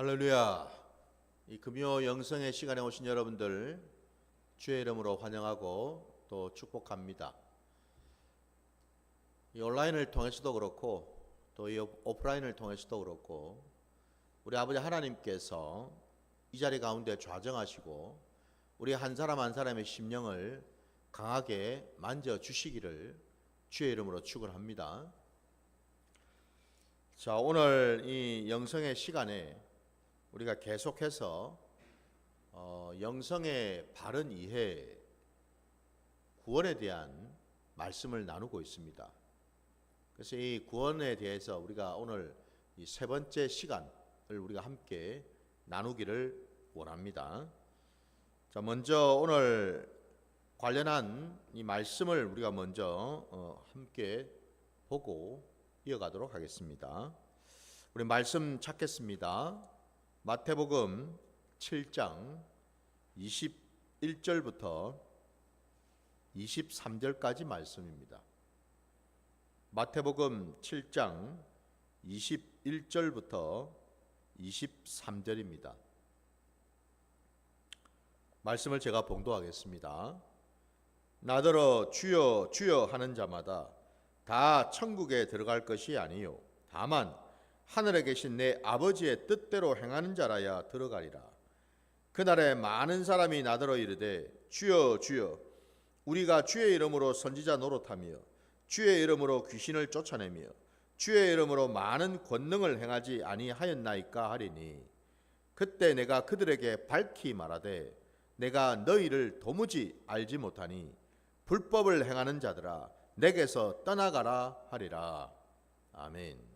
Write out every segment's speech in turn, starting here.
할렐루야. 이 금요 영성의 시간에 오신 여러분들 주의 이름으로 환영하고 또 축복합니다. 이 온라인을 통해서도 그렇고 또 이 오프라인을 통해서도 그렇고 우리 아버지 하나님께서 이 자리 가운데 좌정하시고 우리 한 사람 한 사람의 심령을 강하게 만져주시기를 주의 이름으로 축원합니다. 자, 오늘 이 영성의 시간에 우리가 계속해서 영성의 바른 이해, 구원에 대한 말씀을 나누고 있습니다. 그래서 이 구원에 대해서 우리가 오늘 이 세 번째 시간을 우리가 함께 나누기를 원합니다. 자, 먼저 오늘 관련한 이 말씀을 우리가 먼저 함께 보고 이어가도록 하겠습니다. 우리 말씀 찾겠습니다. 마태복음 7장 21절부터 23절까지 말씀입니다. 마태복음 7장 21절부터 23절입니다. 말씀을 제가 봉독하겠습니다. 나더러 주여 주여 하는 자마다 다 천국에 들어갈 것이 아니요 다만 하늘에 계신 내 아버지의 뜻대로 행하는 자라야 들어가리라. 그날에 많은 사람이 나더러 이르되 주여 주여 우리가 주의 이름으로 선지자 노릇하며 주의 이름으로 귀신을 쫓아내며 주의 이름으로 많은 권능을 행하지 아니하였나이까 하리니 그때 내가 그들에게 밝히 말하되 내가 너희를 도무지 알지 못하니 불법을 행하는 자들아 내게서 떠나가라 하리라. 아멘.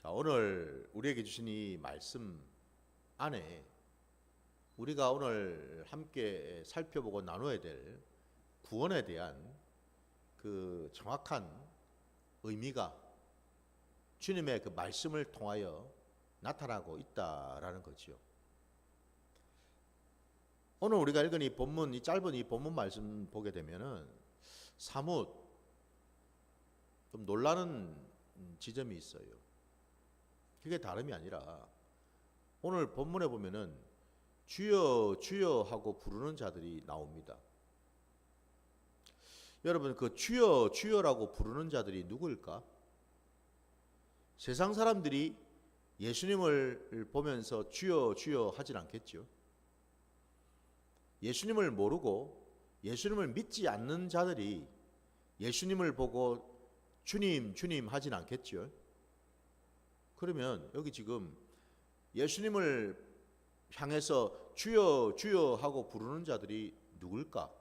자, 오늘 우리에게 주신 이 말씀 안에 우리가 오늘 함께 살펴보고 나눠야 될 구원에 대한 그 정확한 의미가 주님의 그 말씀을 통하여 나타나고 있다라는 거죠. 오늘 우리가 읽은 이 본문, 이 짧은 이 본문 말씀 보게 되면은 사뭇 좀 놀라는 지점이 있어요. 그게 다름이 아니라 오늘 본문에 보면은 주여 주여 하고 부르는 자들이 나옵니다. 여러분, 그 주여 주여라고 부르는 자들이 누구일까? 세상 사람들이 예수님을 보면서 주여 주여 하진 않겠죠. 예수님을 모르고 예수님을 믿지 않는 자들이 예수님을 보고 주님 주님 하진 않겠죠. 그러면 여기 지금 예수님을 향해서 주여 주여 하고 부르는 자들이 누굴까?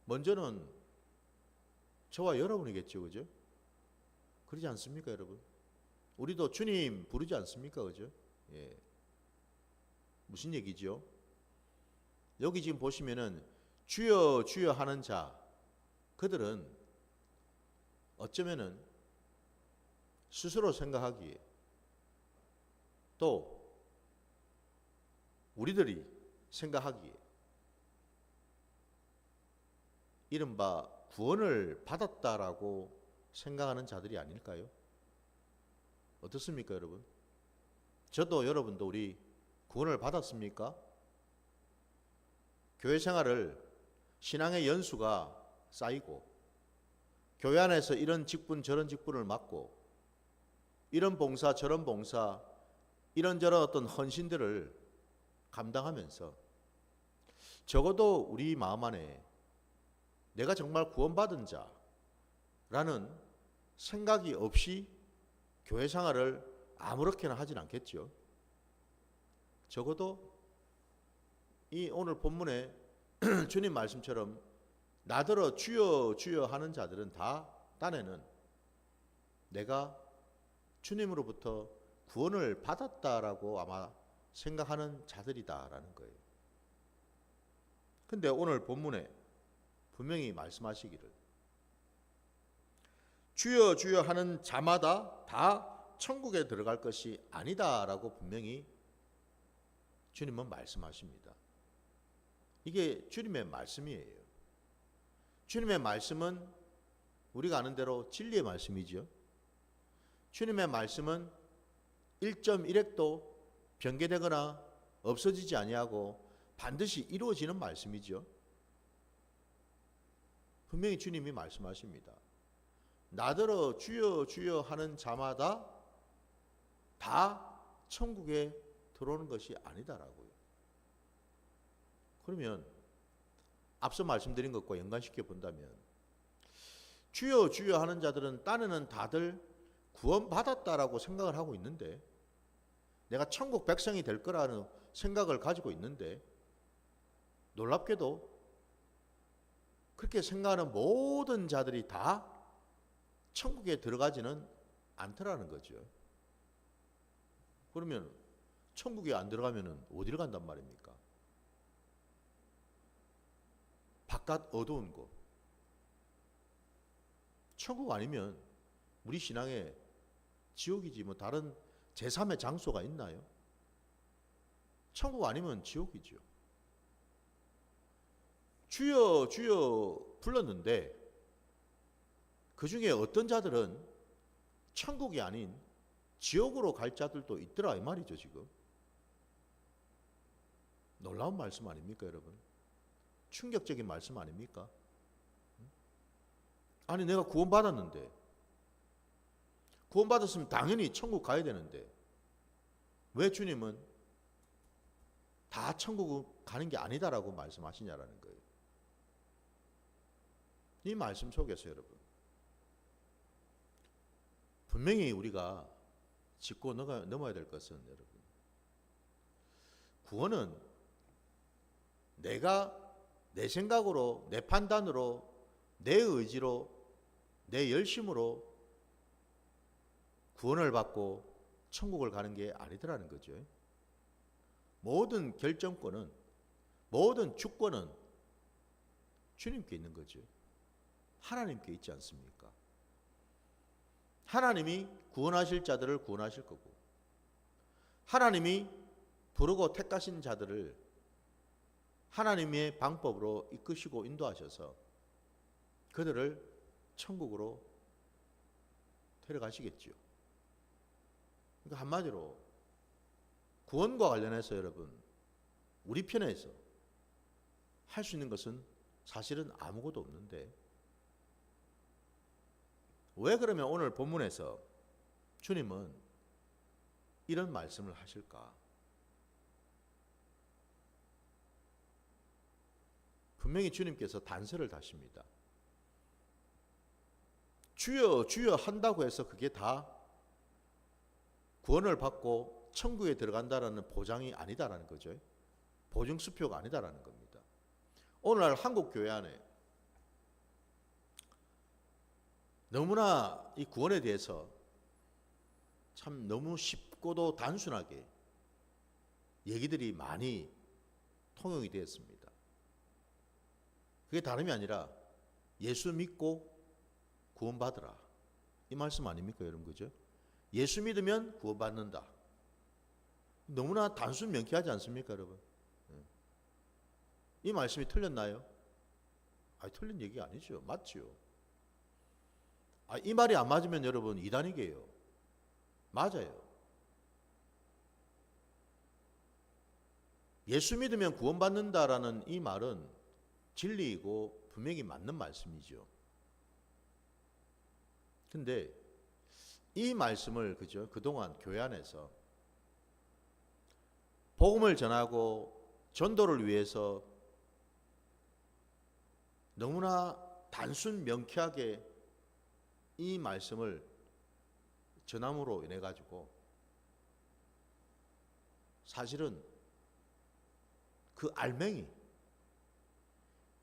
먼저는 저와 여러분이겠죠, 그죠? 그러지 않습니까, 여러분? 우리도 주님 부르지 않습니까, 그죠? 예. 무슨 얘기죠? 여기 지금 보시면은 주여 주여 하는 자, 그들은 어쩌면은 스스로 생각하기에 또 우리들이 생각하기에 이른바 구원을 받았다라고 생각하는 자들이 아닐까요? 어떻습니까, 여러분? 저도 여러분도 우리 구원을 받았습니까? 교회 생활을 신앙의 연수가 쌓이고 교회 안에서 이런 직분 저런 직분을 맡고 이런 봉사 저런 봉사 이런저런 어떤 헌신들을 감당하면서 적어도 우리 마음 안에 내가 정말 구원받은 자라는 생각이 없이 교회 생활을 아무렇게나 하진 않겠죠. 적어도 이 오늘 본문에 주님 말씀처럼 나더러 주여 주여 하는 자들은 다 딴에는 내가 주님으로부터 구원을 받았다라고 아마 생각하는 자들이다라는 거예요. 근데 오늘 본문에 분명히 말씀하시기를 주여 주여 하는 자마다 다 천국에 들어갈 것이 아니다라고 분명히 주님은 말씀하십니다. 이게 주님의 말씀이에요. 주님의 말씀은 우리가 아는 대로 진리의 말씀이죠. 주님의 말씀은 1.1핵도 변개되거나 없어지지 아니하고 반드시 이루어지는 말씀이죠. 분명히 주님이 말씀하십니다. 나더러 주여 주여 하는 자마다 다 천국에 들어오는 것이 아니다라고요. 그러면 앞서 말씀드린 것과 연관시켜 본다면 주여 주여 하는 자들은 딴에는 다들 구원받았다라고 생각을 하고 있는데, 내가 천국 백성이 될 거라는 생각을 가지고 있는데, 놀랍게도 그렇게 생각하는 모든 자들이 다 천국에 들어가지는 않더라는 거죠. 그러면 천국에 안 들어가면 어디를 간단 말입니까? 바깥 어두운 곳. 천국 아니면 우리 신앙에 지옥이지 뭐 다른 제3의 장소가 있나요? 천국 아니면 지옥이죠. 주여 주여 불렀는데 그 중에 어떤 자들은 천국이 아닌 지옥으로 갈 자들도 있더라 이 말이죠. 지금 놀라운 말씀 아닙니까 여러분? 충격적인 말씀 아닙니까? 아니 내가 구원받았는데, 구원받았으면 당연히 천국 가야 되는데 왜 주님은 다 천국 가는 게 아니다라고 말씀하시냐라는 거예요. 이 말씀 속에서 여러분 분명히 우리가 짚고 넘어야 될 것은, 여러분, 구원은 내가 내 생각으로, 내 판단으로, 내 의지로, 내 열심으로 구원을 받고 천국을 가는 게 아니더라는 거죠. 모든 결정권은, 모든 주권은 주님께 있는 거죠. 하나님께 있지 않습니까? 하나님이 구원하실 자들을 구원하실 거고, 하나님이 부르고 택하신 자들을 하나님의 방법으로 이끄시고 인도하셔서 그들을 천국으로 데려가시겠죠. 그러니까 한마디로 구원과 관련해서 여러분 우리 편에서 할 수 있는 것은 사실은 아무것도 없는데, 왜 그러면 오늘 본문에서 주님은 이런 말씀을 하실까? 분명히 주님께서 단서를 다십니다. 주여 주여 한다고 해서 그게 다 구원을 받고 천국에 들어간다라는 보장이 아니다라는 거죠. 보증수표가 아니다라는 겁니다. 오늘날 한국 교회 안에 너무나 이 구원에 대해서 참 너무 쉽고도 단순하게 얘기들이 많이 통용이 되었습니다. 그게 다름이 아니라 예수 믿고 구원받으라, 이 말씀 아닙니까 여러분? 그죠? 예수 믿으면 구원받는다. 너무나 단순 명쾌하지 않습니까 여러분? 이 말씀이 틀렸나요? 틀린 얘기 아니죠. 맞죠. 이 말이 안 맞으면 여러분 이단이게요. 맞아요. 예수 믿으면 구원받는다라는 이 말은 진리이고 분명히 맞는 말씀이죠. 근데 이 말씀을 그동안 교회 안에서 복음을 전하고 전도를 위해서 너무나 단순 명쾌하게 이 말씀을 전함으로 인해 가지고 사실은 그 알맹이,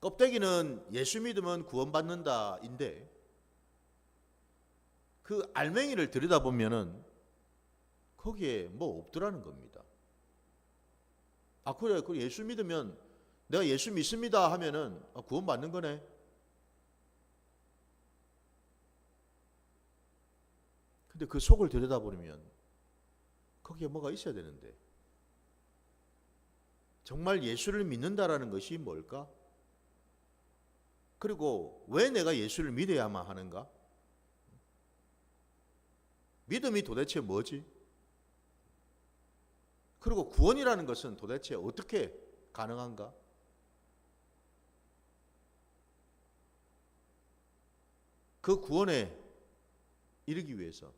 껍데기는 예수 믿으면 구원받는다인데 그 알맹이를 들여다보면은 거기에 뭐 없더라는 겁니다. 그래 예수 믿으면, 내가 예수 믿습니다 하면은 구원받는 거네. 근데 그 속을 들여다보면 거기에 뭐가 있어야 되는데, 정말 예수를 믿는다라는 것이 뭘까? 그리고 왜 내가 예수를 믿어야만 하는가? 믿음이 도대체 뭐지? 그리고 구원이라는 것은 도대체 어떻게 가능한가? 그 구원에 이르기 위해서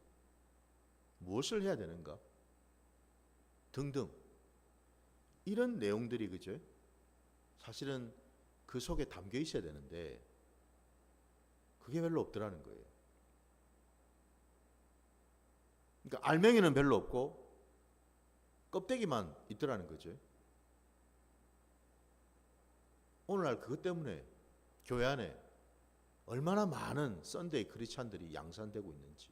무엇을 해야 되는가? 등등 이런 내용들이 그죠? 사실은 그 속에 담겨 있어야 되는데 그게 별로 없더라는 거예요. 그러니까 알맹이는 별로 없고 껍데기만 있더라는 거죠. 오늘날 그것 때문에 교회 안에 얼마나 많은 썬데이 크리스찬들이 양산되고 있는지,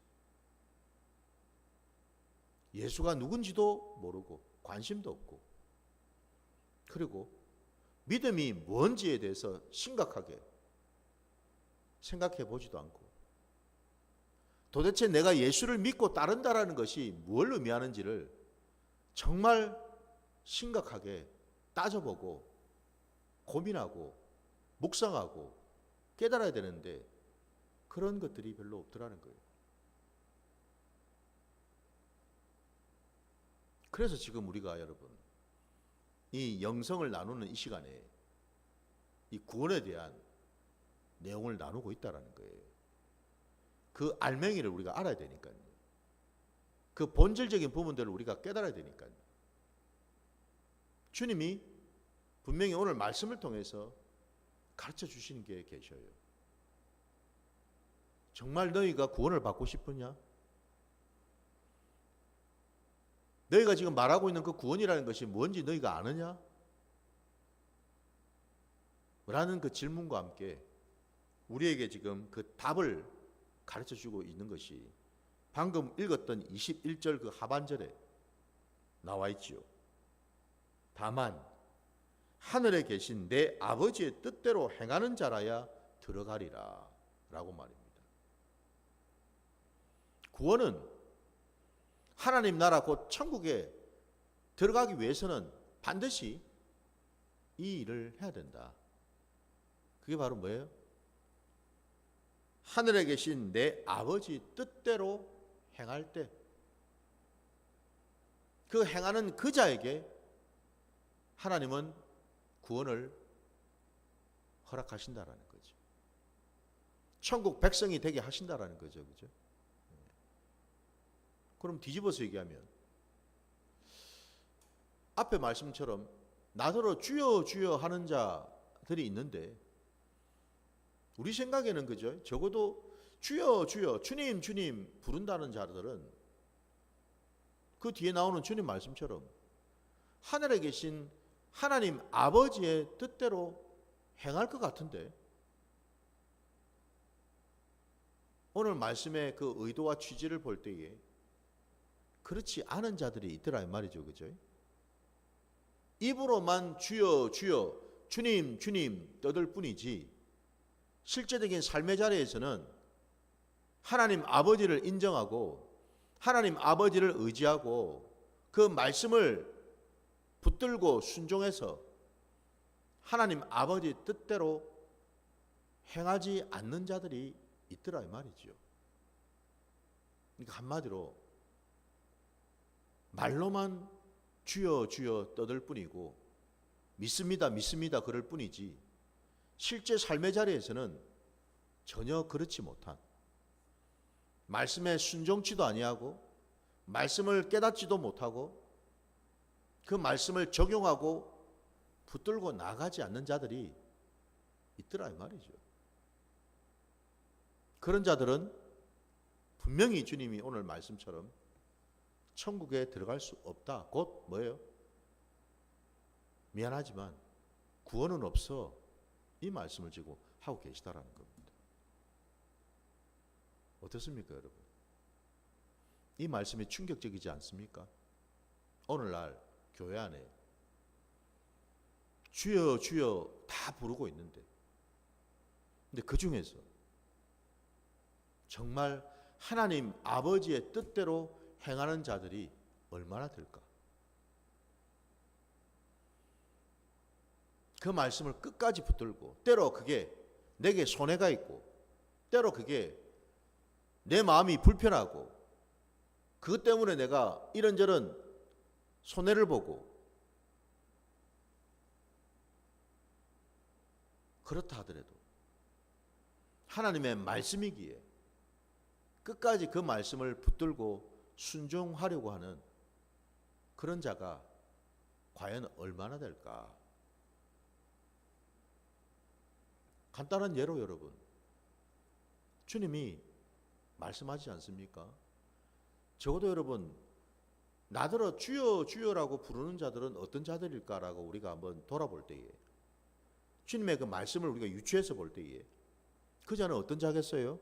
예수가 누군지도 모르고 관심도 없고, 그리고 믿음이 뭔지에 대해서 심각하게 생각해 보지도 않고, 도대체 내가 예수를 믿고 따른다라는 것이 뭘 의미하는지를 정말 심각하게 따져보고 고민하고 묵상하고 깨달아야 되는데 그런 것들이 별로 없더라는 거예요. 그래서 지금 우리가 여러분 이 영성을 나누는 이 시간에 이 구원에 대한 내용을 나누고 있다는 거예요. 그 알맹이를 우리가 알아야 되니까요. 그 본질적인 부분들을 우리가 깨달아야 되니까요. 주님이 분명히 오늘 말씀을 통해서 가르쳐 주시는 게 계셔요. 정말 너희가 구원을 받고 싶으냐? 너희가 지금 말하고 있는 그 구원이라는 것이 뭔지 너희가 아느냐? 라는 그 질문과 함께 우리에게 지금 그 답을 가르쳐 주고 있는 것이 방금 읽었던 21절 그 하반절에 나와 있지요. 다만 하늘에 계신 내 아버지의 뜻대로 행하는 자라야 들어가리라 라고 말입니다. 구원은 하나님 나라 곧 천국에 들어가기 위해서는 반드시 이 일을 해야 된다. 그게 바로 뭐예요? 하늘에 계신 내 아버지 뜻대로 행할 때 그 행하는 그 자에게 하나님은 구원을 허락하신다라는 거죠. 천국 백성이 되게 하신다라는 거죠. 그죠? 그럼 뒤집어서 얘기하면 앞에 말씀처럼 나더러 주여 주여 하는 자들이 있는데 우리 생각에는 그죠? 적어도 주여 주여 주님 주님 부른다는 자들은 그 뒤에 나오는 주님 말씀처럼 하늘에 계신 하나님 아버지의 뜻대로 행할 것 같은데 오늘 말씀의 그 의도와 취지를 볼 때에 그렇지 않은 자들이 있더라 이 말이죠. 그죠? 입으로만 주여 주여 주님 주님 떠들 뿐이지 실제적인 삶의 자리에서는 하나님 아버지를 인정하고 하나님 아버지를 의지하고 그 말씀을 붙들고 순종해서 하나님 아버지 뜻대로 행하지 않는 자들이 있더라 이 말이죠. 그러니까 한마디로 말로만 주여 주여 떠들 뿐이고 믿습니다 믿습니다 그럴 뿐이지 실제 삶의 자리에서는 전혀 그렇지 못한 말씀에 순종치도 아니하고 말씀을 깨닫지도 못하고 그 말씀을 적용하고 붙들고 나가지 않는 자들이 있더라 이 말이죠. 그런 자들은 분명히 주님이 오늘 말씀처럼 천국에 들어갈 수 없다. 곧 뭐예요? 미안하지만 구원은 없어. 이 말씀을 지고 하고 계시다라는 겁니다. 어떻습니까, 여러분? 이 말씀이 충격적이지 않습니까? 오늘날 교회 안에 주여 주여 다 부르고 있는데 근데 그 중에서 정말 하나님 아버지의 뜻대로 행하는 자들이 얼마나 될까? 그 말씀을 끝까지 붙들고 때로 그게 내게 손해가 있고 때로 그게 내 마음이 불편하고 그것 때문에 내가 이런저런 손해를 보고 그렇다 하더라도 하나님의 말씀이기에 끝까지 그 말씀을 붙들고 순종하려고 하는 그런 자가 과연 얼마나 될까? 간단한 예로 여러분, 주님이 말씀하지 않습니까? 적어도 여러분, 나더러 주여 주여라고 부르는 자들은 어떤 자들일까라고 우리가 한번 돌아볼 때에, 주님의 그 말씀을 우리가 유추해서 볼 때에 그 자는 어떤 자겠어요?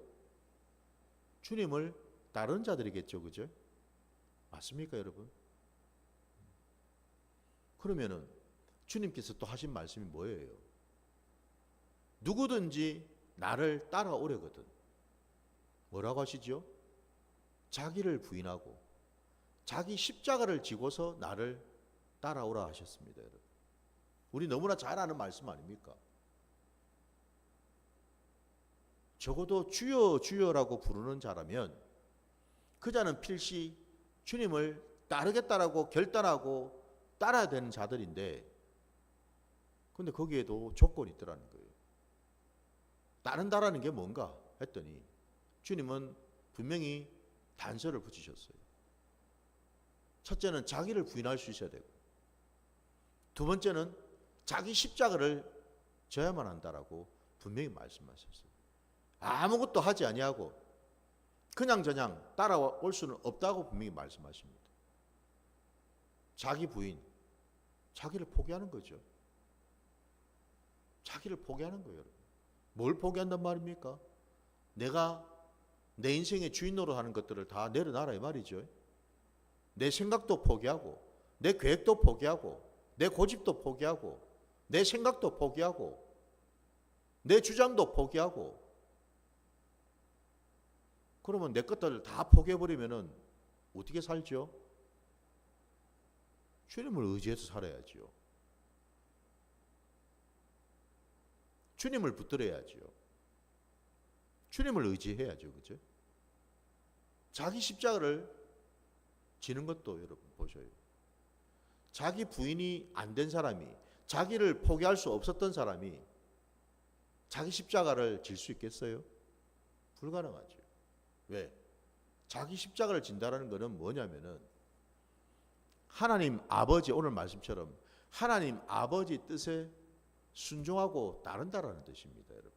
주님을 따르는 자들이겠죠, 그죠? 맞습니까, 여러분? 그러면은 주님께서 또 하신 말씀이 뭐예요? 누구든지 나를 따라오려거든. 뭐라고 하시죠? 자기를 부인하고 자기 십자가를 지고서 나를 따라오라 하셨습니다, 여러분. 우리 너무나 잘 아는 말씀 아닙니까? 적어도 주여 주여라고 부르는 자라면 그 자는 필시 주님을 따르겠다라고 결단하고 따라야 되는 자들인데, 근데 거기에도 조건이 있더라는 거예요. 따른다라는 게 뭔가 했더니 주님은 분명히 단서를 붙이셨어요. 첫째는 자기를 부인할 수 있어야 되고, 두 번째는 자기 십자가를 져야만 한다라고 분명히 말씀하셨어요. 아무것도 하지 아니하고 그냥저냥 따라올 수는 없다고 분명히 말씀하십니다. 자기 부인, 자기를 포기하는 거죠. 자기를 포기하는 거예요, 여러분. 뭘 포기한단 말입니까? 내가 내 인생의 주인 노릇하는 것들을 다 내려놔라 이 말이죠. 내 생각도 포기하고, 내 계획도 포기하고, 내 고집도 포기하고, 내 생각도 포기하고, 내 주장도 포기하고. 그러면 내 것들을 다 포기해버리면은 어떻게 살죠? 주님을 의지해서 살아야지요. 주님을 붙들어야지요. 주님을 의지해야죠, 그죠? 자기 십자가를 지는 것도 여러분 보셔요. 자기 부인이 안 된 사람이, 자기를 포기할 수 없었던 사람이 자기 십자가를 질 수 있겠어요? 불가능하죠. 왜? 자기 십자가를 진다라는 것은 뭐냐면은 하나님 아버지, 오늘 말씀처럼 하나님 아버지 뜻에 순종하고 따른다라는 뜻입니다, 여러분.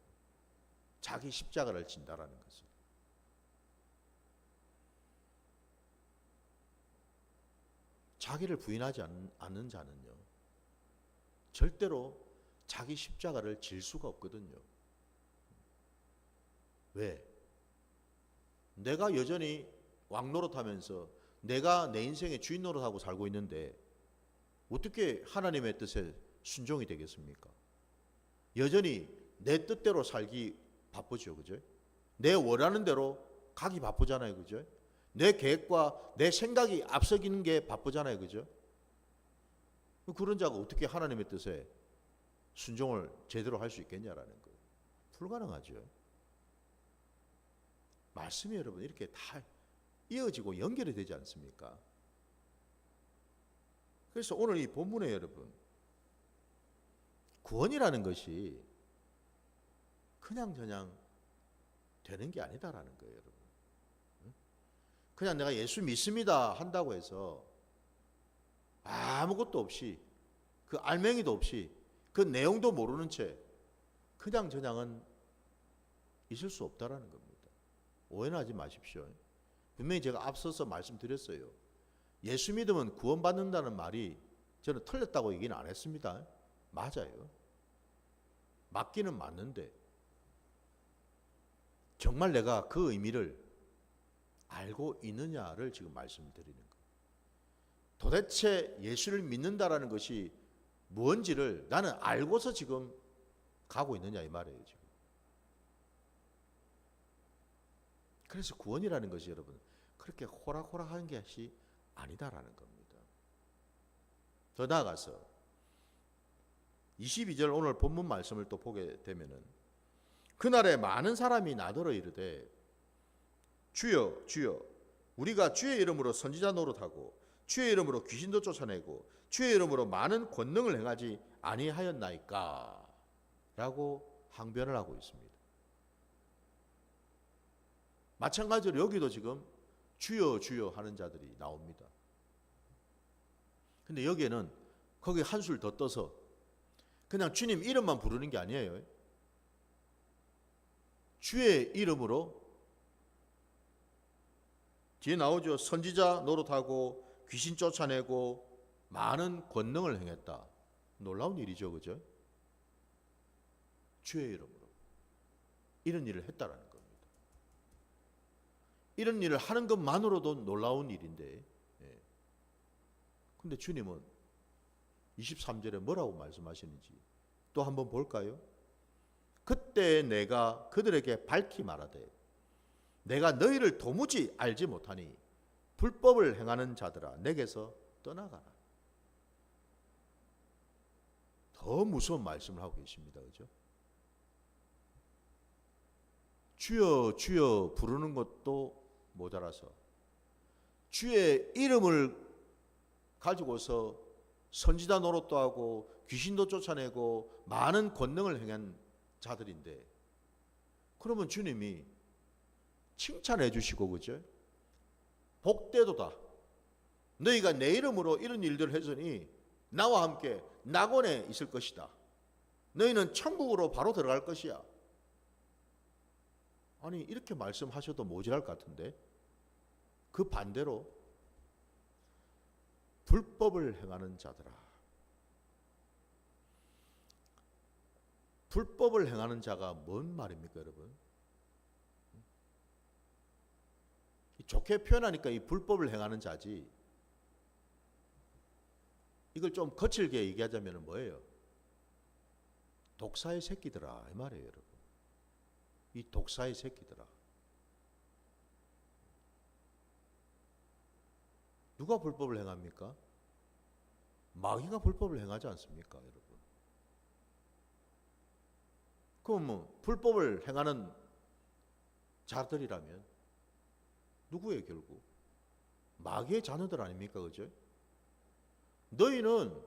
자기 십자가를 진다라는 것은. 자기를 부인하지 않는 자는요, 절대로 자기 십자가를 질 수가 없거든요. 왜? 내가 여전히 왕노릇하면서 내가 내 인생의 주인 노릇하고 살고 있는데 어떻게 하나님의 뜻에 순종이 되겠습니까? 여전히 내 뜻대로 살기 바쁘죠, 그죠? 내 원하는 대로 가기 바쁘잖아요, 그죠? 내 계획과 내 생각이 앞서기는 게 바쁘잖아요, 그죠? 그런 자가 어떻게 하나님의 뜻에 순종을 제대로 할 수 있겠냐라는 거예요. 불가능하죠. 말씀이 여러분 이렇게 다 이어지고 연결이 되지 않습니까? 그래서 오늘 이 본문에 여러분, 구원이라는 것이 그냥 되는 게 아니다라는 거예요, 여러분. 그냥 내가 예수 믿습니다 한다고 해서 아무것도 없이, 그 알맹이도 없이, 그 내용도 모르는 채 그냥저냥은 있을 수 없다라는 겁니다. 오해는 하지 마십시오. 분명히 제가 앞서서 말씀드렸어요. 예수 믿으면 구원받는다는 말이 저는 틀렸다고 얘기는 안 했습니다. 맞아요. 맞기는 맞는데 정말 내가 그 의미를 알고 있느냐를 지금 말씀드리는 거예요. 도대체 예수를 믿는다라는 것이 뭔지를 나는 알고서 지금 가고 있느냐 이 말이에요, 지금. 그래서 구원이라는 것이 여러분 그렇게 호락호락한 것이 아니다라는 겁니다. 더 나아가서 22절 오늘 본문 말씀을 또 보게 되면은, 그날에 많은 사람이 나더러 이르되 주여 주여 우리가 주의 이름으로 선지자 노릇하고 주의 이름으로 귀신도 쫓아내고 주의 이름으로 많은 권능을 행하지 아니하였나이까? 라고 항변을 하고 있습니다. 마찬가지로 여기도 지금 주여 주여 하는 자들이 나옵니다. 근데 여기에는 거기 한술 더 떠서 그냥 주님 이름만 부르는 게 아니에요. 주의 이름으로 뒤에 나오죠. 선지자 노릇하고 귀신 쫓아내고 많은 권능을 행했다. 놀라운 일이죠, 그죠? 주의 이름으로 이런 일을 했다라는 겁니다. 이런 일을 하는 것만으로도 놀라운 일인데, 근데 주님은 23절에 뭐라고 말씀하시는지 또 한번 볼까요? 그때 내가 그들에게 밝히 말하되 내가 너희를 도무지 알지 못하니 불법을 행하는 자들아 내게서 떠나가라. 더 무서운 말씀을 하고 계십니다. 그죠? 주여 주여 부르는 것도 모자라서 주의 이름을 가지고서 선지자 노릇도 하고 귀신도 쫓아내고 많은 권능을 행한 자들인데, 그러면 주님이 칭찬해 주시고, 그죠? 복되도다. 너희가 내 이름으로 이런 일들을 했으니 나와 함께 낙원에 있을 것이다. 너희는 천국으로 바로 들어갈 것이야. 아니 이렇게 말씀하셔도 모자랄 것 같은데, 그 반대로 불법을 행하는 자들아. 불법을 행하는 자가 뭔 말입니까, 여러분? 좋게 표현하니까 이 불법을 행하는 자지, 이걸 좀 거칠게 얘기하자면 뭐예요? 독사의 새끼들아 이 말이에요, 여러분. 이 독사의 새끼들아. 누가 불법을 행합니까? 마귀가 불법을 행하지 않습니까, 여러분? 그럼 뭐 불법을 행하는 자들이라면 누구예요, 결국? 마귀의 자녀들 아닙니까, 그죠? 너희는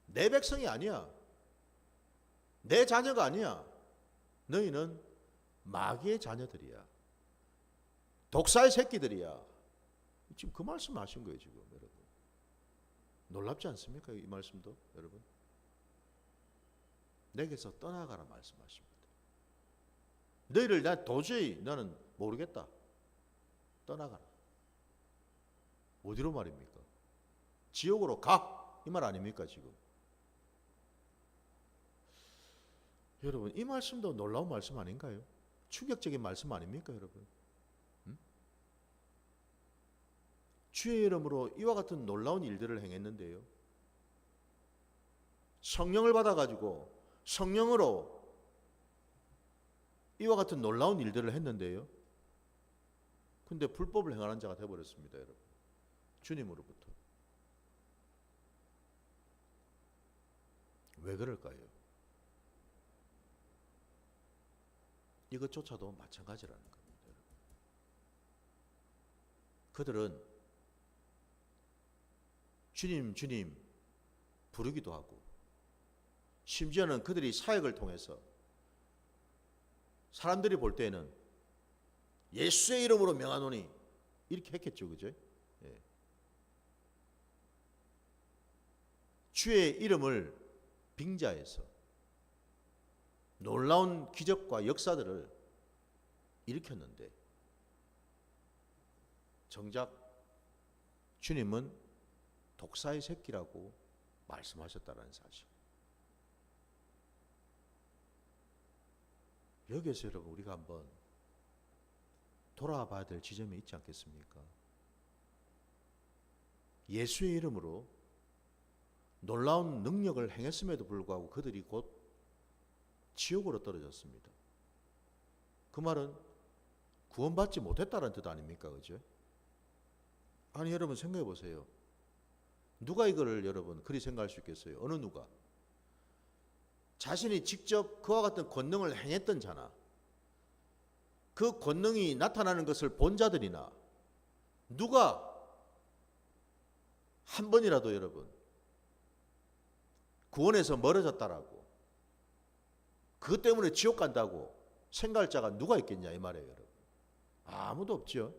내 백성이 아니야. 내 자녀가 아니야. 너희는 마귀의 자녀들이야. 독사의 새끼들이야. 지금 그 말씀 하신 거예요, 지금 여러분. 놀랍지 않습니까, 이 말씀도, 여러분? 내게서 떠나가라 말씀하십니다. 너희를 나 도저히 나는 모르겠다. 떠나가라. 어디로 말입니까? 지옥으로 가! 이 말 아닙니까, 지금? 여러분, 이 말씀도 놀라운 말씀 아닌가요? 충격적인 말씀 아닙니까, 여러분? 주의 이름으로 이와 같은 놀라운 일들을 행했는데요. 성령을 받아가지고 성령으로 이와 같은 놀라운 일들을 했는데요. 근데 불법을 행하는 자가 되어버렸습니다, 여러분. 주님으로부터. 왜 그럴까요? 이것조차도 마찬가지라는 겁니다, 여러분. 그들은 주님 주님 부르기도 하고, 심지어는 그들이 사역을 통해서 사람들이 볼 때에는 예수의 이름으로 명하노니 이렇게 했겠죠, 그죠? 예. 주의 이름을 빙자해서 놀라운 기적과 역사들을 일으켰는데, 정작 주님은 독사의 새끼라고 말씀하셨다는 사실. 여기에서 여러분 우리가 한번 돌아봐야 될 지점이 있지 않겠습니까? 예수의 이름으로 놀라운 능력을 행했음에도 불구하고 그들이 곧 지옥으로 떨어졌습니다. 그 말은 구원받지 못했다는 뜻 아닙니까? 그죠? 아니 여러분 생각해 보세요. 누가 이거를 여러분 그리 생각할 수 있겠어요? 어느 누가? 자신이 직접 그와 같은 권능을 행했던 자나 그 권능이 나타나는 것을 본 자들이나 누가 한 번이라도 여러분 구원에서 멀어졌다라고, 그것 때문에 지옥 간다고 생각할 자가 누가 있겠냐 이 말이에요, 여러분. 아무도 없죠.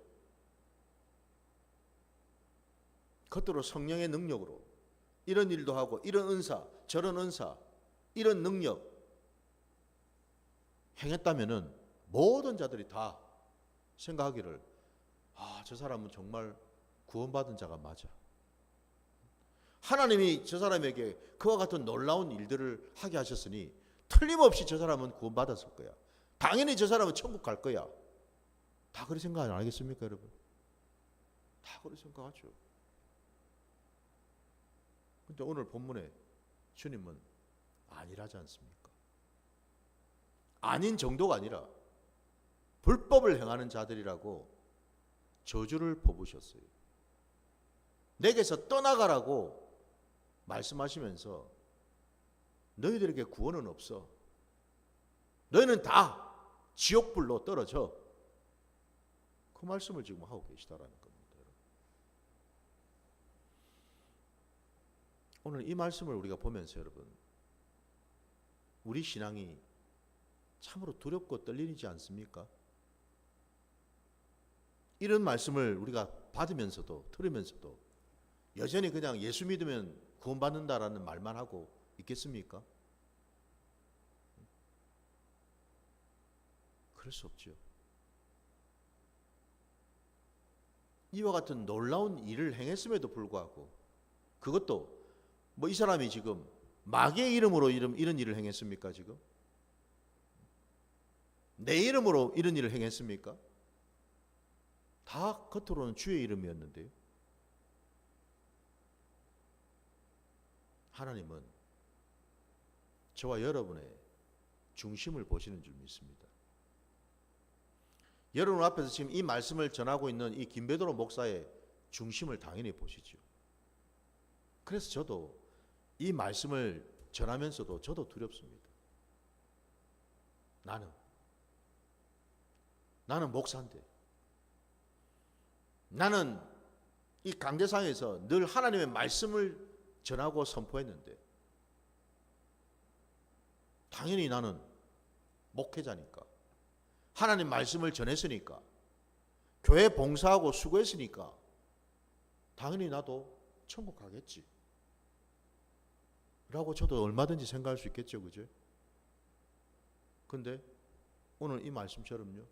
겉으로 성령의 능력으로 이런 일도 하고 이런 은사, 저런 은사, 이런 능력 행했다면은 모든 자들이 다 생각하기를, 저 사람은 정말 구원받은 자가 맞아. 하나님이 저 사람에게 그와 같은 놀라운 일들을 하게 하셨으니 틀림없이 저 사람은 구원받았을 거야. 당연히 저 사람은 천국 갈 거야. 다 그렇게 생각 안 하겠습니까, 여러분? 다 그렇게 생각하죠. 근데 오늘 본문에 주님은 아니라지 않습니까? 아닌 정도가 아니라 불법을 행하는 자들이라고 저주를 퍼부으셨어요. 내게서 떠나가라고 말씀하시면서 너희들에게 구원은 없어. 너희는 다 지옥불로 떨어져. 그 말씀을 지금 하고 계시다라는 겁니다. 오늘 이 말씀을 우리가 보면서 여러분, 우리 신앙이 참으로 두렵고 떨리지 않습니까? 이런 말씀을 우리가 받으면서도 들으면서도 여전히 그냥 예수 믿으면 구원받는다라는 말만 하고 있겠습니까? 그럴 수 없죠. 이와 같은 놀라운 일을 행했음에도 불구하고, 그것도 뭐 이 사람이 지금 마귀의 이름으로 이런 일을 행했습니까? 지금 내 이름으로 이런 일을 행했습니까? 다 겉으로는 주의 이름이었는데요. 하나님은 저와 여러분의 중심을 보시는 줄 믿습니다. 여러분 앞에서 지금 이 말씀을 전하고 있는 이 김베드로 목사의 중심을 당연히 보시죠. 그래서 저도 이 말씀을 전하면서도 저도 두렵습니다. 나는 목사인데, 나는 이 강대상에서 늘 하나님의 말씀을 전하고 선포했는데, 당연히 나는 목회자니까, 하나님 말씀을 전했으니까, 교회 봉사하고 수고했으니까 당연히 나도 천국 가겠지 라고 저도 얼마든지 생각할 수 있겠죠. 그죠? 근데 오늘 이 말씀처럼요,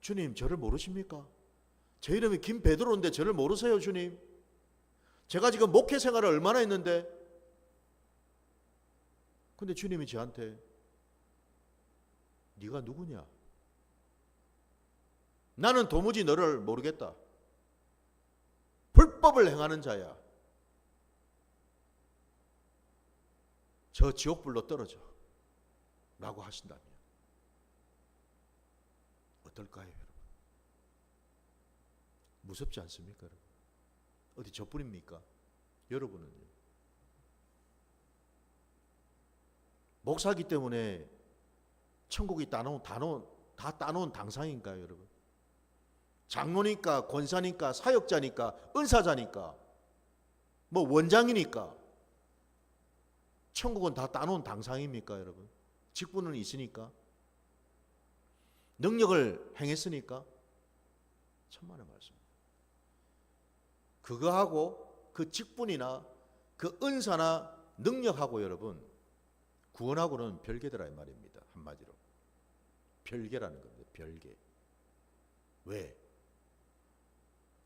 주님 저를 모르십니까? 제 이름이 김베드로인데 저를 모르세요 주님? 제가 지금 목회 생활을 얼마나 했는데, 근데 주님이 저한테 네가 누구냐? 나는 도무지 너를 모르겠다. 불법을 행하는 자야. 저 지옥불로 떨어져 라고 하신다면 어떨까요, 여러분? 무섭지 않습니까, 여러분? 어디 저뿐입니까? 여러분은요? 목사기 때문에 천국이 다 따놓은 당상인가요, 여러분? 장로니까, 권사니까, 사역자니까, 은사자니까, 뭐 원장이니까 천국은 다 따놓은 당상입니까, 여러분? 직분은 있으니까, 능력을 행했으니까. 천만의 말씀. 그거하고 그 직분이나 그 은사나 능력하고 여러분, 구원하고는 별개더라 이 말입니다. 한마디로 별개라는 겁니다. 별개. 왜?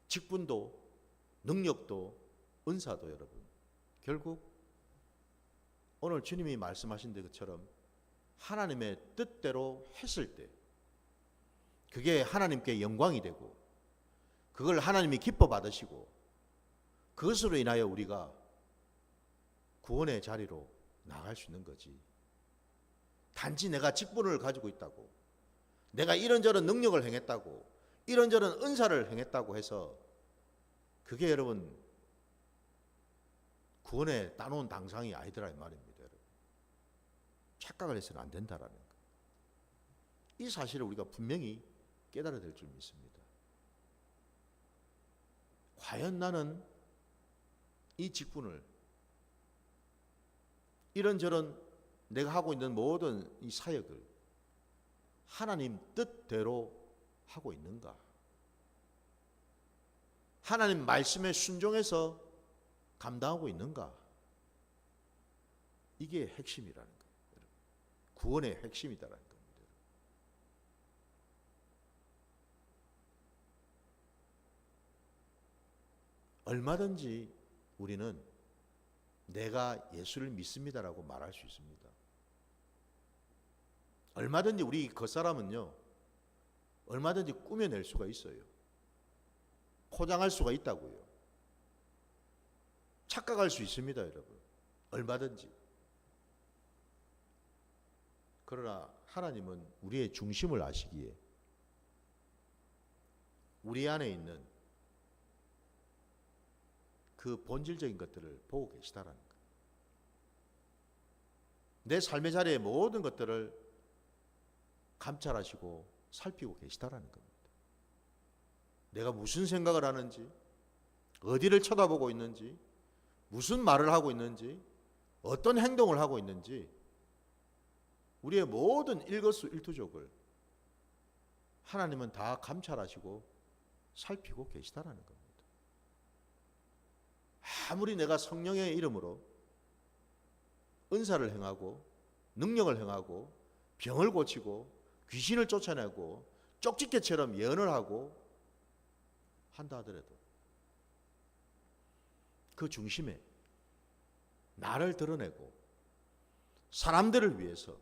직분도 능력도 은사도 여러분, 결국 오늘 주님이 말씀하신 것처럼 하나님의 뜻대로 했을 때 그게 하나님께 영광이 되고, 그걸 하나님이 기뻐 받으시고, 그것으로 인하여 우리가 구원의 자리로 나갈 수 있는 거지. 단지 내가 직분을 가지고 있다고, 내가 이런저런 능력을 행했다고, 이런저런 은사를 행했다고 해서 그게 여러분 구원에 따놓은 당상이 아니더라 이 말입니다. 여러분. 착각을 해서는 안 된다라는 거. 이 사실을 우리가 분명히 깨달아야 될 줄 믿습니다. 과연 나는 이 직분을 이런저런 내가 하고 있는 모든 이 사역을 하나님 뜻대로 하고 있는가? 하나님 말씀에 순종해서 감당하고 있는가? 이게 핵심이라는 거예요. 구원의 핵심이다라는 겁니다. 얼마든지 우리는 내가 예수를 믿습니다라고 말할 수 있습니다. 얼마든지 우리 겉사람은요, 얼마든지 꾸며낼 수가 있어요. 포장할 수가 있다고요. 착각할 수 있습니다, 여러분. 얼마든지. 그러나 하나님은 우리의 중심을 아시기에 우리 안에 있는 그 본질적인 것들을 보고 계시다라는 거예요. 내 삶의 자리의 모든 것들을 감찰하시고 살피고 계시다라는 겁니다. 내가 무슨 생각을 하는지, 어디를 쳐다보고 있는지, 무슨 말을 하고 있는지, 어떤 행동을 하고 있는지, 우리의 모든 일거수일투족을 하나님은 다 감찰하시고 살피고 계시다라는 겁니다. 아무리 내가 성령의 이름으로 은사를 행하고 능력을 행하고 병을 고치고 귀신을 쫓아내고 쪽집게처럼 예언을 하고 한다 하더라도 그 중심에 나를 드러내고 사람들을 위해서,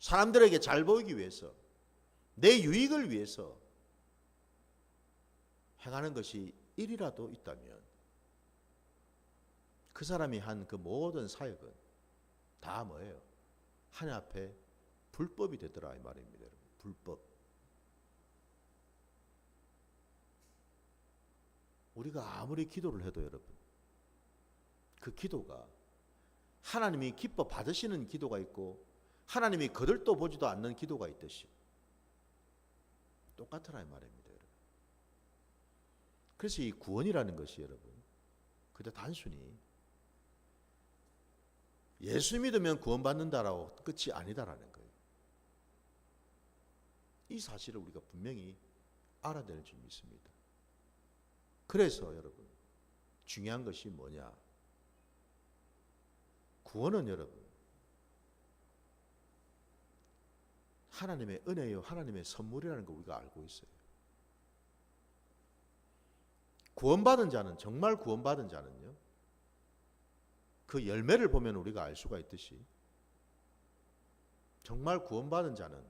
사람들에게 잘 보이기 위해서, 내 유익을 위해서 행하는 것이 일이라도 있다면 그 사람이 한 그 모든 사역은 다 뭐예요? 하나님 앞에 불법이 되더라 이 말입니다. 여러분. 불법. 우리가 아무리 기도를 해도 여러분, 그 기도가 하나님이 기뻐 받으시는 기도가 있고 하나님이 거들떠 보지도 않는 기도가 있듯이 똑같으라 이 말입니다. 여러분. 그래서 이 구원이라는 것이 여러분, 그저 단순히 예수 믿으면 구원받는다라고 끝이 아니다라는 거예요. 이 사실을 우리가 분명히 알아야 될 줄 믿습니다. 그래서 여러분, 중요한 것이 뭐냐? 구원은 여러분, 하나님의 은혜요, 하나님의 선물이라는 거 우리가 알고 있어요. 구원받은 자는, 정말 구원받은 자는요, 그 열매를 보면 우리가 알 수가 있듯이 정말 구원받은 자는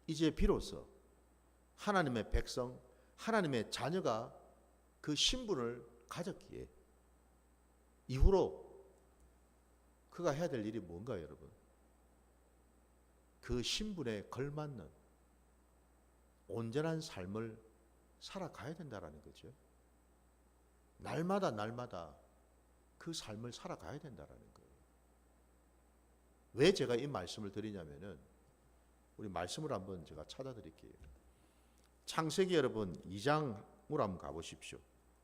이제 비로소 하나님의 백성, 하나님의 자녀가 그 신분을 가졌기에 이후로 그가 해야 될 일이 뭔가요, 여러분? 그 신분에 걸맞는 온전한 삶을 살아가야 된다라는 거죠. 날마다 그 삶을 살아가야 된다라는 거예요. 왜 제가 이 말씀을 드리냐면은 우리 말씀을 한번 제가 찾아드릴게요. 창세기 여러분 2장으로 한번 가보십시오.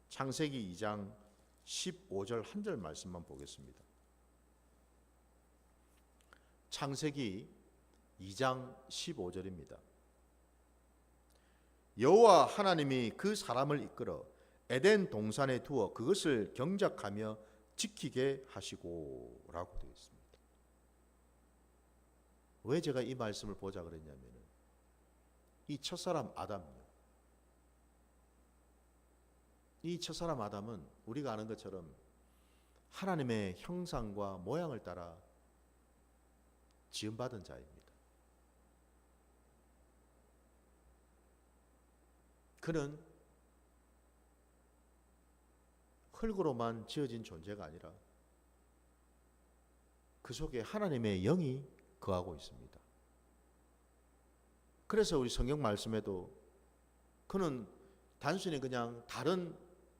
창세기 2장 15절 한 절 말씀만 보겠습니다. 창세기 2장 15절입니다. 여호와 하나님이 그 사람을 이끌어 에덴 동산에 두어 그것을 경작하며 지키게 하시고 라고 되어 있습니다. 왜 제가 이 말씀을 보자 그랬냐면 이 첫사람 아담요, 이 첫사람 아담은 우리가 아는 것처럼 하나님의 형상과 모양을 따라 지음받은 자입니다. 그는 흙으로만 지어진 존재가 아니라 그 속에 하나님의 영이 거하고 있습니다. 그래서 우리 성경 말씀에도 그는 단순히 그냥 다른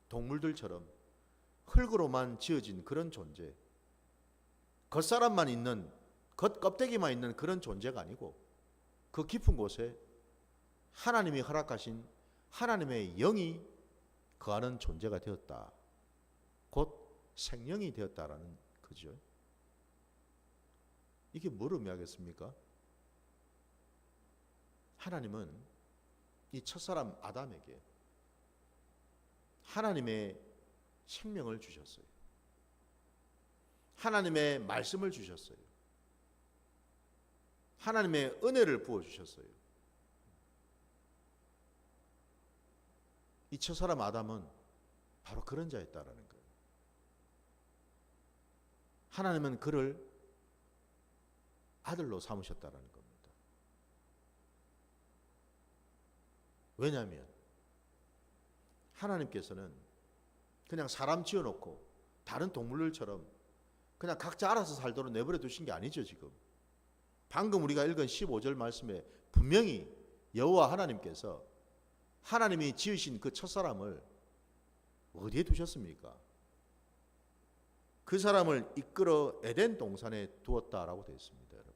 동물들처럼 흙으로만 지어진 그런 존재, 겉사람만 있는, 겉껍데기만 있는 그런 존재가 아니고 그 깊은 곳에 하나님이 허락하신 하나님의 영이 거하는 존재가 되었다. 곧 생명이 되었다라는 거죠. 이게 뭘 의미하겠습니까? 하나님은 이 첫사람 아담에게 하나님의 생명을 주셨어요. 하나님의 말씀을 주셨어요. 하나님의 은혜를 부어주셨어요. 이 첫사람 아담은 바로 그런 자였다라는 거예요. 하나님은 그를 아들로 삼으셨다라는 겁니다. 왜냐하면 하나님께서는 그냥 사람 지어놓고 다른 동물들처럼 그냥 각자 알아서 살도록 내버려 두신 게 아니죠. 지금 방금 우리가 읽은 15절 말씀에 분명히 여호와 하나님께서 하나님이 지으신 그 첫사람을 어디에 두셨습니까? 그 사람을 이끌어 에덴 동산에 두었다라고 되어 있습니다. 여러분.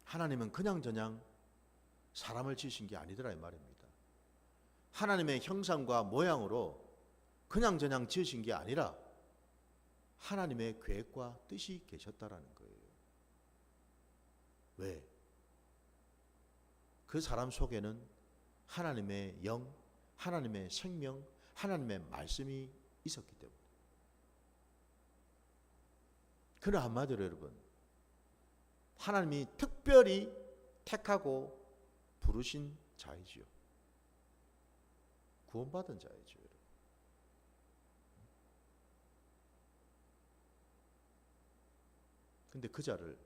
하나님은 그냥저냥 사람을 지으신 게 아니더라 이 말입니다. 하나님의 형상과 모양으로 그냥저냥 지으신 게 아니라 하나님의 계획과 뜻이 계셨다라는 거예요. 왜? 그 사람 속에는 하나님의 영, 하나님의 생명, 하나님의 말씀이 있었기 때문에. 그러나 한마디로 여러분, 하나님이 특별히 택하고 부르신 자이지요. 구원받은 자이지요. 여러분. 근데 그 자를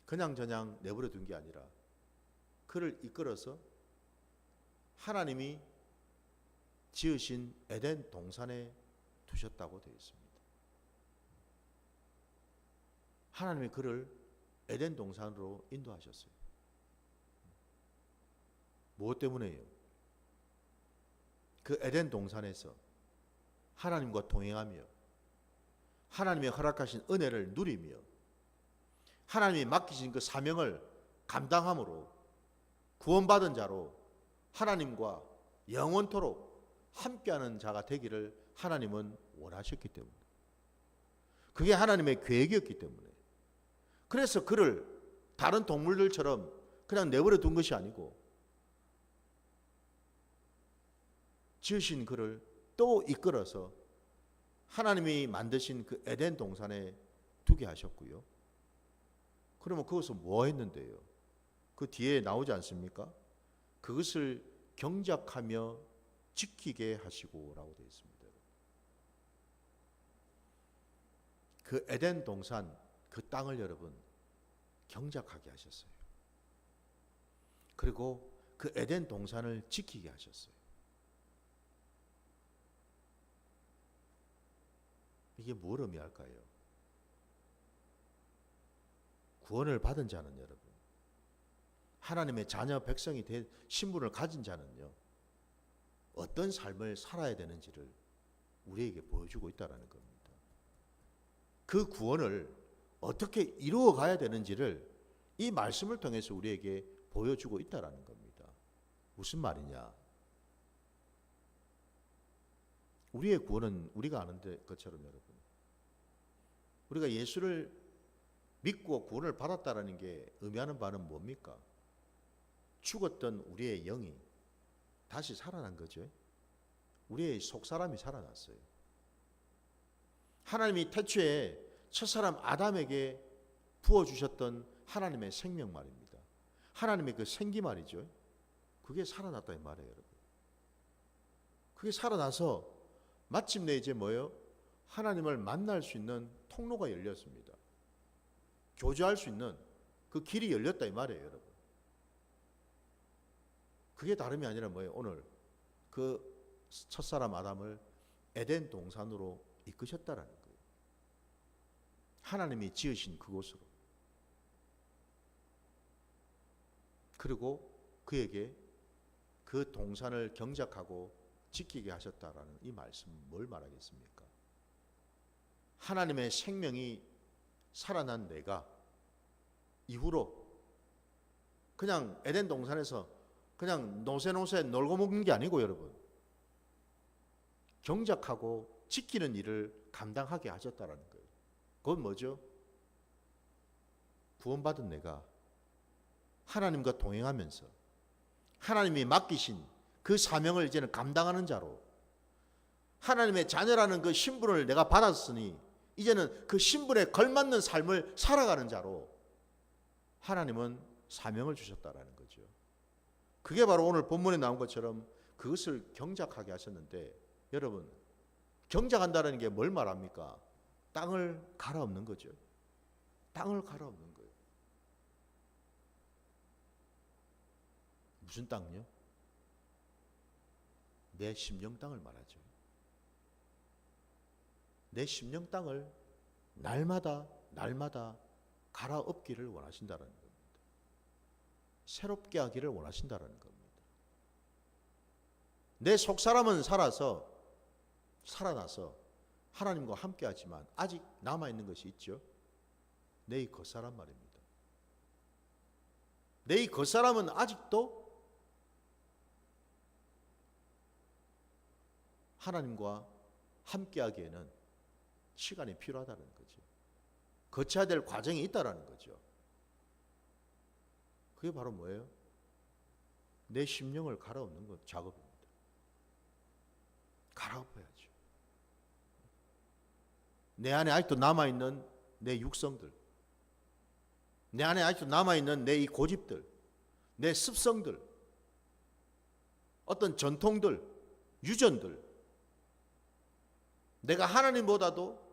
그냥저냥 내버려 둔 게 아니라 그를 이끌어서 하나님이 지으신 에덴 동산에 두셨다고 되어 있습니다. 하나님이 그를 에덴 동산으로 인도하셨어요. 무엇 때문에요? 그 에덴 동산에서 하나님과 동행하며 하나님의 허락하신 은혜를 누리며 하나님이 맡기신 그 사명을 감당함으로 구원받은 자로 하나님과 영원토록 함께하는 자가 되기를 하나님은 원하셨기 때문에, 그게 하나님의 계획이었기 때문에, 그래서 그를 다른 동물들처럼 그냥 내버려 둔 것이 아니고 지으신 그를 또 이끌어서 하나님이 만드신 그 에덴 동산에 두게 하셨고요. 그러면 그것을 뭐 했는데요? 그 뒤에 나오지 않습니까? 그것을 경작하며 지키게 하시고 라고 되어 있습니다. 그 에덴 동산, 그 땅을 여러분 경작하게 하셨어요. 그리고 그 에덴 동산을 지키게 하셨어요. 이게 뭘 의미할까요? 구원을 받은 자는 여러분, 하나님의 자녀 백성이 된 신분을 가진 자는요, 어떤 삶을 살아야 되는지를 우리에게 보여주고 있다는 겁니다. 그 구원을 어떻게 이루어 가야 되는지를 이 말씀을 통해서 우리에게 보여주고 있다는 겁니다. 무슨 말이냐? 우리의 구원은 우리가 아는 것처럼 여러분, 우리가 예수를 믿고 구원을 받았다는 게 의미하는 바는 뭡니까? 죽었던 우리의 영이 다시 살아난 거죠. 우리의 속사람이 살아났어요. 하나님이 태초에 첫사람 아담에게 부어주셨던 하나님의 생명 말입니다. 하나님의 그 생기 말이죠. 그게 살아났다 이 말이에요, 여러분. 그게 살아나서 마침내 이제 뭐예요? 하나님을 만날 수 있는 통로가 열렸습니다. 교제할 수 있는 그 길이 열렸다 이 말이에요, 여러분. 그게 다름이 아니라 뭐예요? 오늘 그 첫사람 아담을 에덴 동산으로 이끄셨다라는 거예요. 하나님이 지으신 그곳으로. 그리고 그에게 그 동산을 경작하고 지키게 하셨다라는 이 말씀은 뭘 말하겠습니까? 하나님의 생명이 살아난 내가 이후로 그냥 에덴 동산에서 그냥 노세 놀고 먹는 게 아니고 여러분, 경작하고 지키는 일을 감당하게 하셨다라는 거예요. 그건 뭐죠? 구원받은 내가 하나님과 동행하면서 하나님이 맡기신 그 사명을 이제는 감당하는 자로, 하나님의 자녀라는 그 신분을 내가 받았으니 이제는 그 신분에 걸맞는 삶을 살아가는 자로 하나님은 사명을 주셨다라는 거죠. 그게 바로 오늘 본문에 나온 것처럼 그것을 경작하게 하셨는데, 여러분, 경작한다는 게 뭘 말합니까? 땅을 갈아엎는 거죠. 땅을 갈아엎는 거예요. 무슨 땅요? 내 심령 땅을 말하죠. 내 심령 땅을 날마다 갈아엎기를 원하신다는 겁니다. 새롭게 하기를 원하신다는 겁니다. 내 속사람은 살아나서 하나님과 함께 하지만 아직 남아있는 것이 있죠. 내 이 겉사람 말입니다. 내 이 겉사람은 아직도 하나님과 함께 하기에는 시간이 필요하다는 거죠. 거쳐야 될 과정이 있다는 거죠. 그게 바로 뭐예요? 내 심령을 갈아엎는 것 작업입니다. 갈아엎어야죠. 내 안에 아직도 남아있는 내 육성들, 내 안에 아직도 남아있는 내 이 고집들, 내 습성들, 어떤 전통들, 유전들, 내가 하나님보다도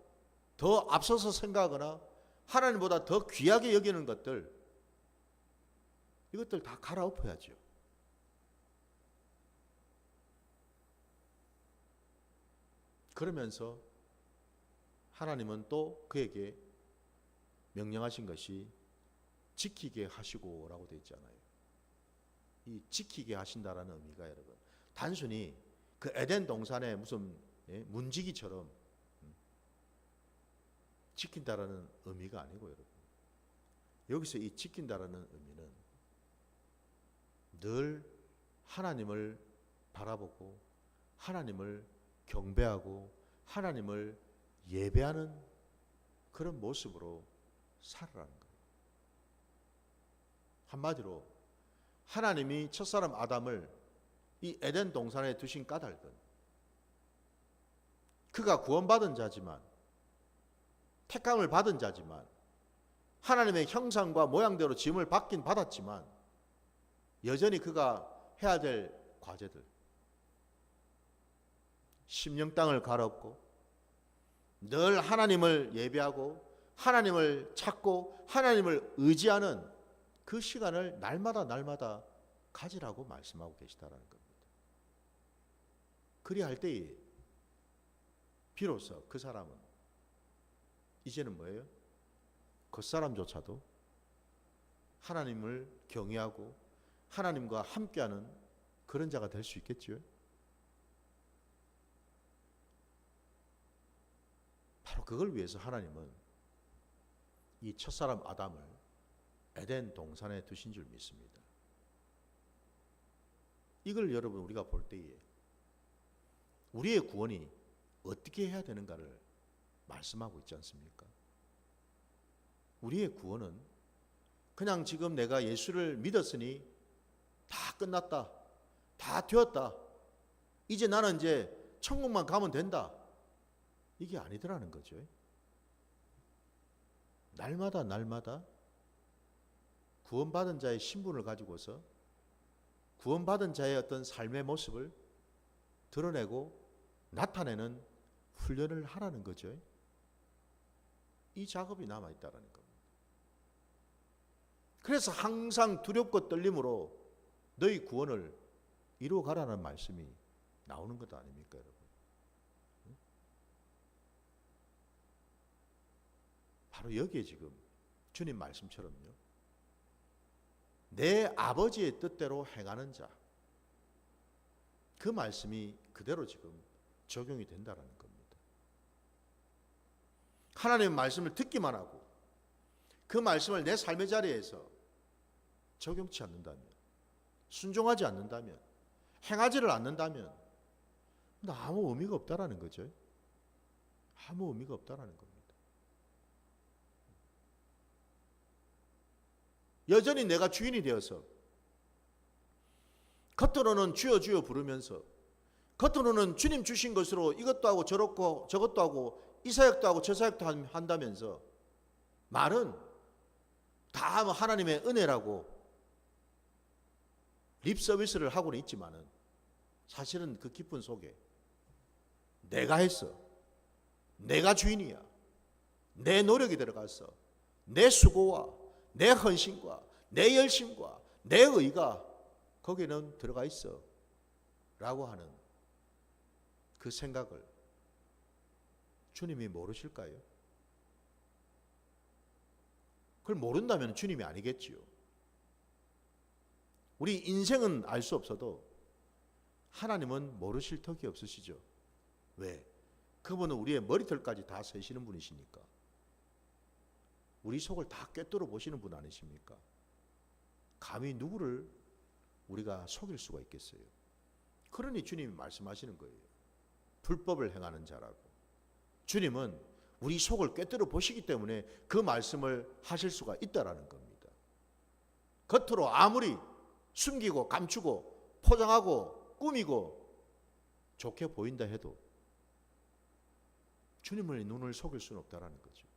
더 앞서서 생각하거나 하나님보다 더 귀하게 여기는 것들, 이것들 다 갈아엎어야죠. 그러면서 하나님은 또 그에게 명령하신 것이 지키게 하시고 라고 되어 있잖아요. 이 지키게 하신다라는 의미가 여러분, 단순히 그 에덴 동산의 무슨 문지기처럼 지킨다라는 의미가 아니고 여러분, 여기서 이 지킨다라는 의미는 늘 하나님을 바라보고 하나님을 경배하고 하나님을 예배하는 그런 모습으로 살아라는 거예요. 한마디로 하나님이 첫사람 아담을 이 에덴 동산에 두신 까닭은 그가 구원받은 자지만, 택함을 받은 자지만, 하나님의 형상과 모양대로 지음을 받긴 받았지만 여전히 그가 해야 될 과제들, 심령 땅을 갈아엎고 늘 하나님을 예배하고 하나님을 찾고 하나님을 의지하는 그 시간을 날마다 가지라고 말씀하고 계시다라는 겁니다. 그리할 때에 비로소 그 사람은 이제는 뭐예요? 겉사람조차도 하나님을 경외하고 하나님과 함께하는 그런 자가 될 수 있겠죠. 바로 그걸 위해서 하나님은 이 첫사람 아담을 에덴 동산에 두신 줄 믿습니다. 이걸 여러분 우리가 볼 때에 우리의 구원이 어떻게 해야 되는가를 말씀하고 있지 않습니까? 우리의 구원은 그냥 지금 내가 예수를 믿었으니 다 끝났다, 다 되었다, 이제 나는 이제 천국만 가면 된다, 이게 아니더라는 거죠. 날마다 구원받은 자의 신분을 가지고서 구원받은 자의 어떤 삶의 모습을 드러내고 나타내는 훈련을 하라는 거죠. 이 작업이 남아있다는 겁니다. 그래서 항상 두렵고 떨림으로 너희 구원을 이루어가라는 말씀이 나오는 것 아닙니까, 여러분? 바로 여기에 지금 주님 말씀처럼요, 내 아버지의 뜻대로 행하는 자, 그 말씀이 그대로 지금 적용이 된다는 겁니다. 하나님의 말씀을 듣기만 하고 그 그 말씀을 내 삶의 자리에서 적용치 않는다면, 순종하지 않는다면, 행하지를 않는다면 아무 의미가 없다라는 거죠. 아무 의미가 없다라는 겁니다. 여전히 내가 주인이 되어서 겉으로는 주여 주여 부르면서, 겉으로는 주님 주신 것으로 이것도 하고 저것도 하고 이 사역도 하고 저 사역도 한다면서 말은 다 하나님의 은혜라고 립 서비스를 하고는 있지만은 사실은 그 기쁨 속에 내가 했어, 내가 주인이야, 내 노력이 들어갔어, 내 수고와 내 헌신과 내 열심과 내 의가 거기는 들어가 있어 라고 하는 그 생각을 주님이 모르실까요? 그걸 모른다면 주님이 아니겠지요. 우리 인생은 알 수 없어도 하나님은 모르실 턱이 없으시죠. 왜? 그분은 우리의 머리털까지 다 세시는 분이시니까. 우리 속을 다 꿰뚫어 보시는 분 아니십니까? 감히 누구를 우리가 속일 수가 있겠어요. 그러니 주님이 말씀하시는 거예요. 불법을 행하는 자라고. 주님은 우리 속을 꿰뚫어 보시기 때문에 그 말씀을 하실 수가 있다라는 겁니다. 겉으로 아무리 숨기고 감추고 포장하고 꾸미고 좋게 보인다 해도 주님의 눈을 속일 수는 없다라는 거죠.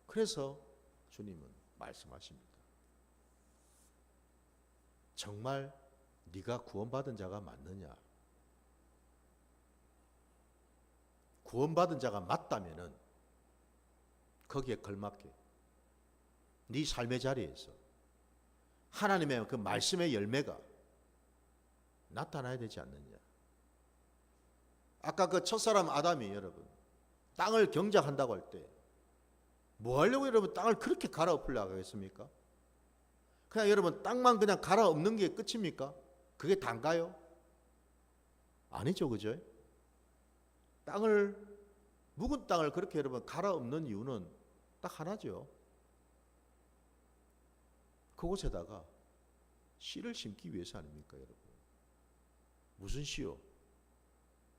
그래서 주님은 말씀하십니다. 정말 네가 구원받은 자가 맞느냐? 구원받은 자가 맞다면은 거기에 걸맞게 네 삶의 자리에서 하나님의 그 말씀의 열매가 나타나야 되지 않느냐? 아까 그 첫사람 아담이 여러분 땅을 경작한다고 할 때 뭐 하려고 여러분 땅을 그렇게 갈아엎으려고 하겠습니까? 그냥 여러분 땅만 그냥 갈아엎는 게 끝입니까? 그게 단가요? 아니죠, 그죠? 묵은 땅을 그렇게 여러분 갈아엎는 이유는 딱 하나죠. 그곳에다가 씨를 심기 위해서 아닙니까, 여러분? 무슨 씨요?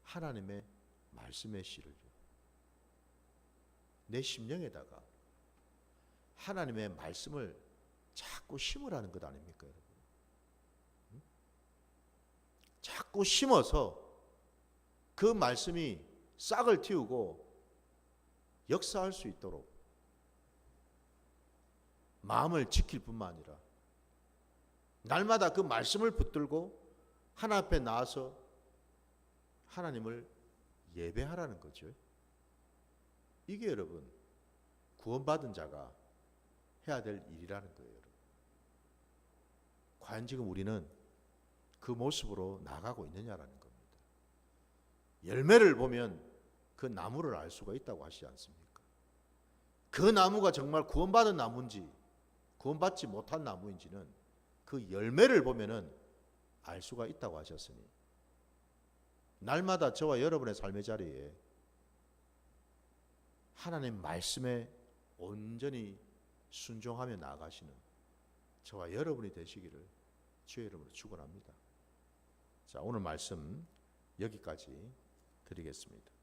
하나님의 말씀의 씨를요. 내 심령에다가 하나님의 말씀을 자꾸 심으라는 것 아닙니까, 여러분? 자꾸 심어서 그 말씀이 싹을 틔우고 역사할 수 있도록 마음을 지킬 뿐만 아니라 날마다 그 말씀을 붙들고 하나님 앞에 나와서 하나님을 예배하라는 거죠. 이게 여러분 구원받은 자가 해야 될 일이라는 거예요. 여러분. 과연 지금 우리는 그 모습으로 나가고 있느냐라는 겁니다. 열매를 보면 그 나무를 알 수가 있다고 하시지 않습니까? 그 나무가 정말 구원받은 나무인지 구원받지 못한 나무인지는 그 열매를 보면은 알 수가 있다고 하셨으니 날마다 저와 여러분의 삶의 자리에 하나님 말씀에 온전히 순종하며 나아가시는 저와 여러분이 되시기를 주의 이름으로 축원합니다. 자, 오늘 말씀 여기까지 드리겠습니다.